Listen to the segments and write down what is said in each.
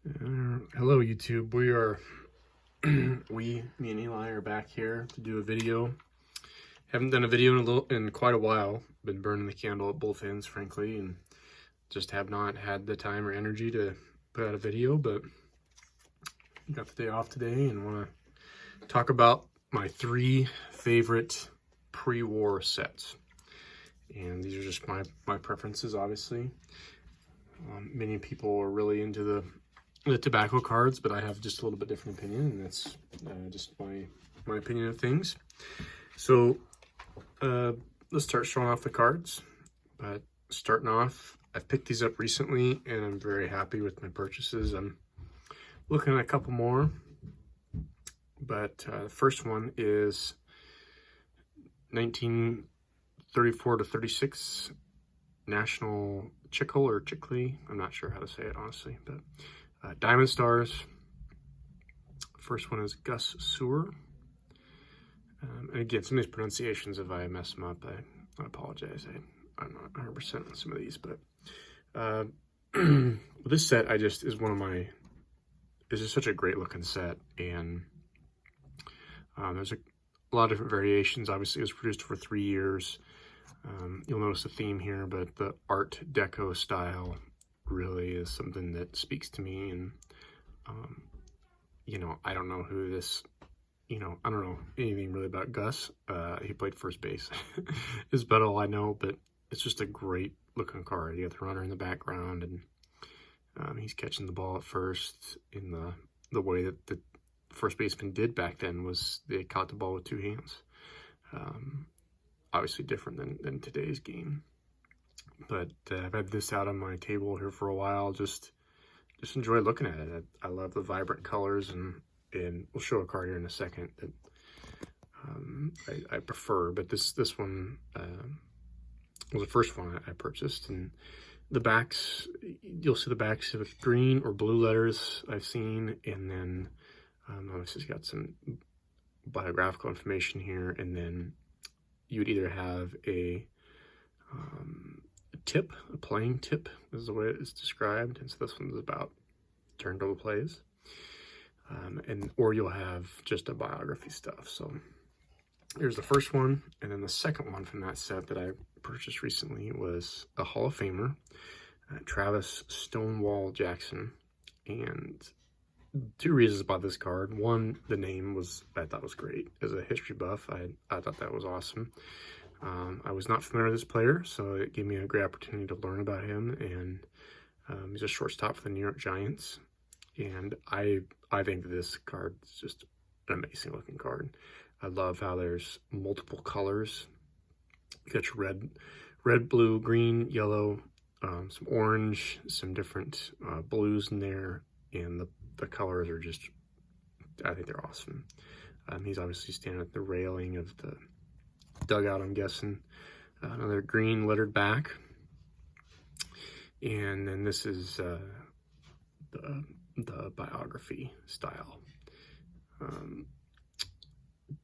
Hello YouTube. Me and Eli are back here to do a video. Haven't done a video in quite a while. Been burning the candle at both ends, frankly, and just have not had the time or energy to put out a video, but got the day off today and want to talk about my 3 favorite pre-war sets. And these are just my preferences, obviously. Many people are really into the tobacco cards, but I have just a little bit different opinion, and that's just my opinion of things. So let's start showing off the cards. But starting off, I've picked these up recently, and I'm very happy with my purchases. I'm looking at a couple more, but the first one is 1934 to 36 National Chicle or Chicle. I'm not sure how to say it, honestly, but Diamond Stars. First one is Gus Sewer. And again, some of these pronunciations, if I mess them up, I apologize. I'm not 100% on some of these, but this set is just such a great looking set, and there's a lot of different variations. Obviously, it was produced for 3 years. You'll notice a theme here, but the Art Deco style really is something that speaks to me. And I don't know who this, I don't know anything really about Gus. He played first base is about all I know, but it's just a great looking card. You got the runner in the background, and he's catching the ball at first in the way that the first baseman did back then. Was they caught the ball with 2 hands. Obviously different than today's game. But I've had this out on my table here for a while. Just enjoy looking at it. I love the vibrant colors, and we'll show a card here in a second that I prefer. But this one was the first one I purchased, and the backs, you'll see the backs with green or blue letters I've seen, and then obviously it's got some biographical information here, and then you would either have a tip, a playing tip is the way it is described, and so this one's about turntable plays, or you'll have just a biography stuff. So here's the first one, and then the second one from that set that I purchased recently was a Hall of Famer, Travis Stonewall Jackson. And 2 reasons about this card. One, the name I thought was great. As a history buff, I thought that was awesome. I was not familiar with this player, so it gave me a great opportunity to learn about him. And he's a shortstop for the New York Giants. And I think this card is just an amazing looking card. I love how there's multiple colors. You got your red, blue, green, yellow, some orange, some different blues in there, and the colors are just, I think they're awesome. He's obviously standing at the railing of the dugout, I'm guessing. Another green lettered back. And then this is the biography style.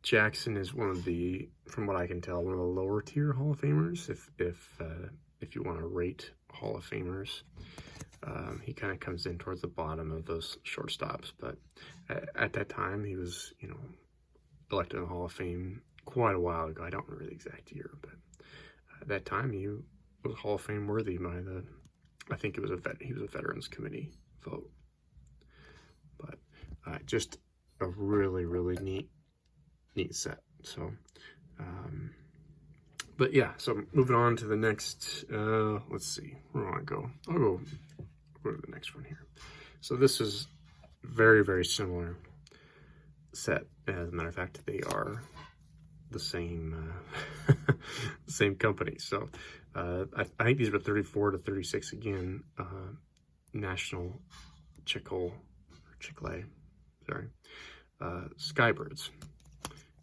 Jackson is one of the, from what I can tell, one of the lower tier Hall of Famers, if you want to rate Hall of Famers. He kind of comes in towards the bottom of those shortstops, but at that time he was, elected in the Hall of Fame quite a while ago. I don't remember the exact year, but at that time he was Hall of Fame worthy by I think it was he was a Veterans Committee vote. But just a really, really neat set. So, but yeah, so moving on to the next, let's see, where do I want to go? I'll go to the next one here. So this is very, very similar set. As a matter of fact, they are the same same company. So I think these were 34 to 36 again. National Chicle Sky Birds.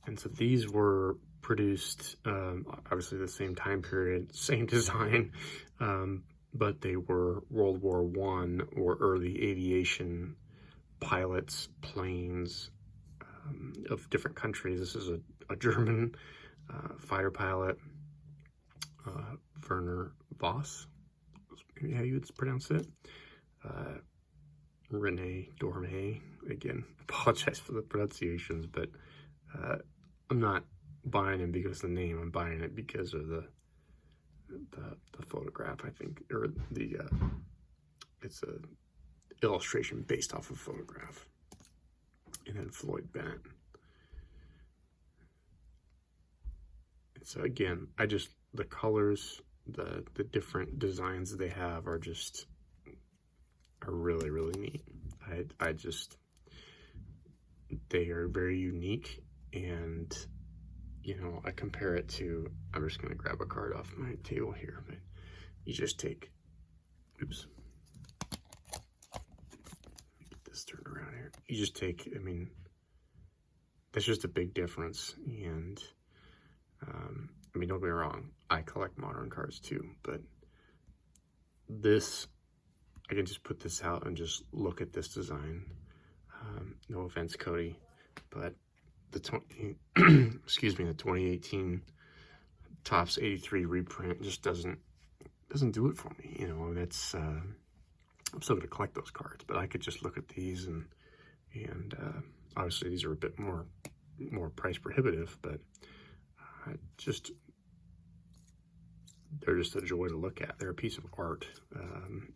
And so these were produced, obviously the same time period, same design, but they were World War I or early aviation pilots, planes of different countries. This is a German fighter pilot, Werner Voss, maybe how you would pronounce it. Rene Dorme. Again, apologize for the pronunciations, but I'm not buying him because of the name. I'm buying it because of the photograph, I think, or the it's a illustration based off of a photograph. And then Floyd Bennett. And so again, the colors, the different designs they have are really, really neat. They are very unique, and you know, I compare it to, I'm just going to grab a card off my table here, but you just take, oops, get this turned around here. You just take, I mean, that's just a big difference. And I mean, don't get me wrong, I collect modern cards too, but this, I can just put this out and just look at this design. No offense, Cody, but the 2018 Topps 83 reprint just doesn't do it for me. You know, that's I'm still gonna collect those cards, but I could just look at these and obviously these are a bit more price prohibitive, but they're just a joy to look at. They're a piece of art.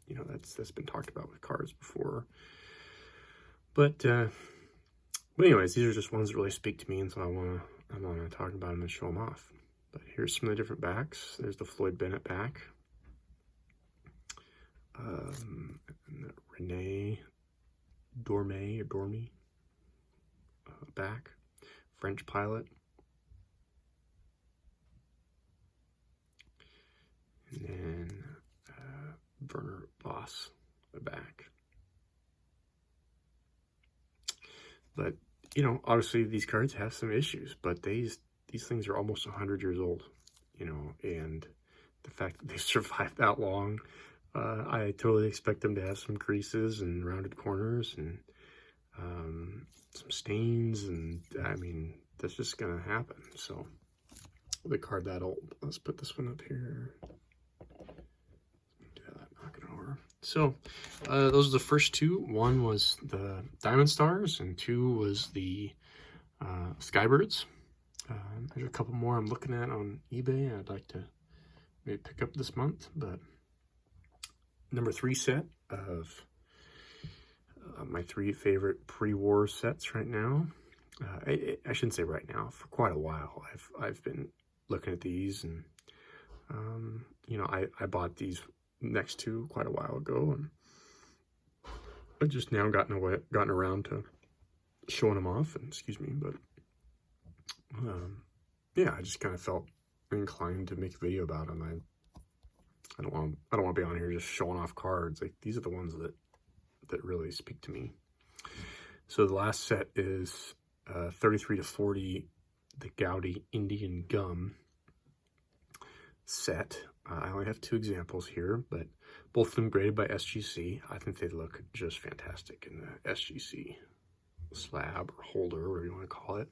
You know, that's been talked about with cards before. But anyways, these are just ones that really speak to me, and so I wanna talk about them and show them off. But here's some of the different backs. There's the Floyd Bennett back. And the Rene Dorme back. French Pilot. And then Werner Voss back. But, you know, obviously these cards have some issues, but these things are almost 100 years old, you know, and the fact that they've survived that long, I totally expect them to have some creases and rounded corners and some stains, and I mean, that's just gonna happen. So the card that old. Let's put this one up here. Do that, knock it over. So those are the first two. One was the Diamond Stars, and two was the Sky Birds. There's a couple more I'm looking at on eBay I'd like to maybe pick up this month, but number 3 set of my 3 favorite pre-war sets right now. I shouldn't say right now, for quite a while. I've been looking at these, and you know, I bought these next two quite a while ago, and I just now gotten around to showing them off. And excuse me, but yeah, I just kind of felt inclined to make a video about them. I don't want to be on here just showing off cards. Like, these are the ones that really speak to me. So the last set is 33 to 40, the Goudey Indian Gum set. I only have 2 examples here, but both of them graded by SGC. I think they look just fantastic in the SGC slab or holder, whatever you want to call it.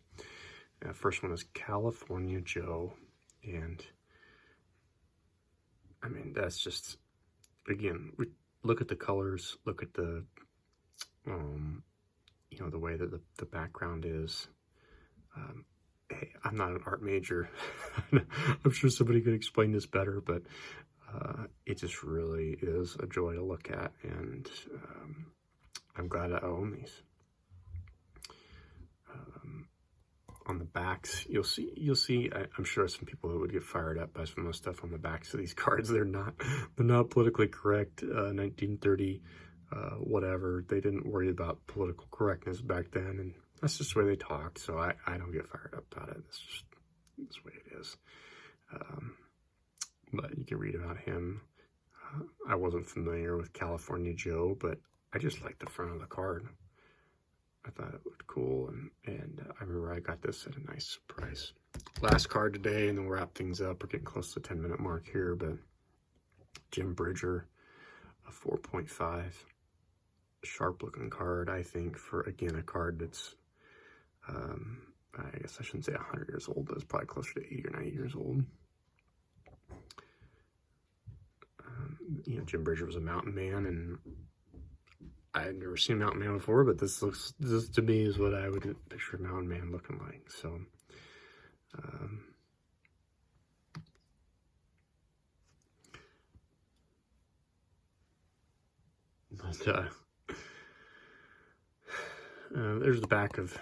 First one is California Joe, and I mean, that's just, again, look at the colors, look at the, you know, the way that the background is. Hey, I'm not an art major. I'm sure somebody could explain this better, but it just really is a joy to look at, and I'm glad I own these. On the backs, you'll see. I'm sure some people who would get fired up by some of the stuff on the backs of these cards. They're not politically correct. 1930, whatever. They didn't worry about political correctness back then, and that's just the way they talked. So I don't get fired up about it. It's just the way it is. But you can read about him. I wasn't familiar with California Joe, but I just liked the front of the card. I thought it looked cool, and I remember I got this at a nice price. Last card today, and then we'll wrap things up. We're getting close to the 10-minute mark here, but Jim Bridger, a 4.5, sharp-looking card, I think, for, again, a card that's, I guess I shouldn't say 100 years old, but it's probably closer to 80 or 90 years old. You know, Jim Bridger was a mountain man, and I had never seen Mountain Man before, but this to me is what I would picture Mountain Man looking like. So, there's the back of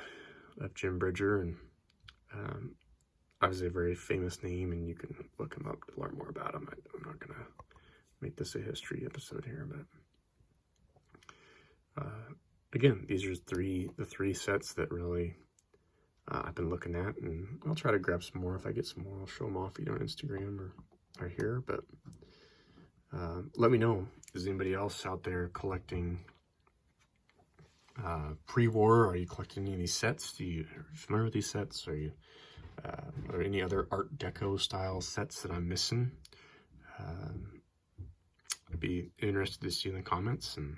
Jim Bridger, and obviously a very famous name, and you can look him up to learn more about him. I'm not gonna make this a history episode here, but again, these are the three sets that really I've been looking at, and I'll try to grab some more. If I get some more, I'll show them off either on Instagram or here. But let me know, is anybody else out there collecting pre-war? Are you collecting any of these sets? Are you familiar with these sets? Are you or any other Art Deco style sets that I'm missing? I'd be interested to see in the comments, and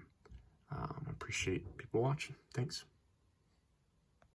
appreciate people watching. Thanks.